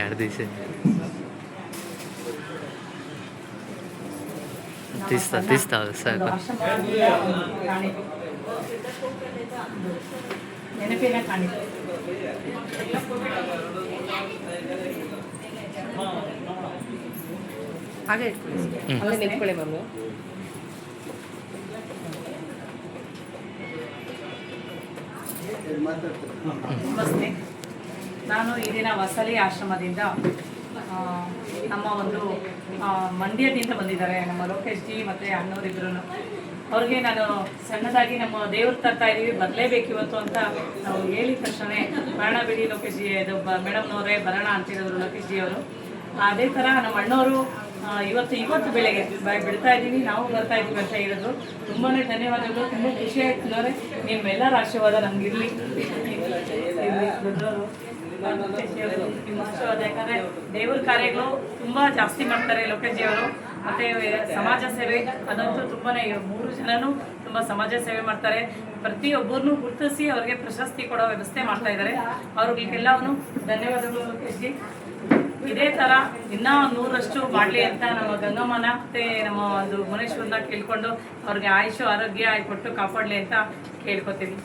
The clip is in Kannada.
ಎರಡು ದಿವಸ ತೀಸ್ತಾ ಸಾಕು. ನೆನಪಿನ ಕಾಣಿಕೆ ಹಾಗೆ ನಿಂತ್ಕೊಳ್ಳಿ ಮಮ್ಮಿ. ನಮಸ್ತೆ. ನಾನು ಈ ದಿನ ವಸಲಿ ಆಶ್ರಮದಿಂದ ನಮ್ಮ ಒಂದು ಮಂಡ್ಯದಿಂದ ಬಂದಿದ್ದಾರೆ ನಮ್ಮ ಲೋಕೇಶ್ ಜಿ ಮತ್ತು ಅಣ್ಣವರಿಬ್ಬರು. ಅವ್ರಿಗೆ ನಾನು ಸಣ್ಣದಾಗಿ ನಮ್ಮ ದೇವ್ರು ತರ್ತಾ ಇದ್ದೀವಿ, ಬರಲೇಬೇಕು ಇವತ್ತು ಅಂತ ನಾವು ಹೇಳಿದ ತಕ್ಷಣ ಬರೋಣ ಬಿಡಿ ಲೋಕೇಶ್ ಜಿ, ಇದು ಮೇಡಮ್ನವರೇ ಬರೋಣ ಅಂತಿರೋರು ಲೋಕೇಶ್ ಜಿ ಅವರು. ಅದೇ ಥರ ನಮ್ಮ ಅಣ್ಣವರು ಇವತ್ತು ಬೆಳಗ್ಗೆ ಬಿಡ್ತಾ ಇದ್ದೀವಿ, ನಾವು ಬರ್ತಾ ಇದ್ದೀವಿ ಅಂತ ಹೇಳಿದ್ರು. ತುಂಬಾ ಧನ್ಯವಾದಗಳು. ತುಂಬ ಖುಷಿ ಆಯ್ತು ನೋಡ್ರೆ, ನಿಮ್ಮೆಲ್ಲರ ಆಶೀರ್ವಾದ ನಮಗಿರಲಿ. ದೊಡ್ಡವರು ನಿಮ್ಮ ಆಶೀರ್ವಾದ, ಯಾಕಂದರೆ ದೇವ್ರ ಕಾರ್ಯಗಳು ತುಂಬ ಜಾಸ್ತಿ ಮಾಡ್ತಾರೆ ಲೋಕೇಶ್ ಜಿ ಅವರು. ಮತ್ತು ಸಮಾಜ ಸೇವೆ ಅದಂತೂ ತುಂಬಾ 3 ಜನನೂ ತುಂಬ ಸಮಾಜ ಸೇವೆ ಮಾಡ್ತಾರೆ. ಪ್ರತಿಯೊಬ್ಬರನ್ನೂ ಗುರುತಿಸಿ ಅವ್ರಿಗೆ ಪ್ರಶಸ್ತಿ ಕೊಡೋ ವ್ಯವಸ್ಥೆ ಮಾಡ್ತಾ ಇದ್ದಾರೆ. ಅವ್ರಿಗೆಲ್ಲವೂ ಧನ್ಯವಾದಗಳು ಲೋಕೇಶ್ ಜಿ. ಇದೇ ಥರ ಇನ್ನೂ 100ರಷ್ಟು ಮಾಡಲಿ ಅಂತ ನಮ್ಮ ಗಂಗಮ್ಮನ ಮತ್ತು ನಮ್ಮ ಒಂದು ಮುನೇಶ್ವರನ ಕೇಳ್ಕೊಂಡು ಅವ್ರಿಗೆ ಆಯುಷು ಆರೋಗ್ಯ ಕೊಟ್ಟು ಕಾಪಾಡಲಿ ಅಂತ ಕೇಳ್ಕೊತೀವಿ.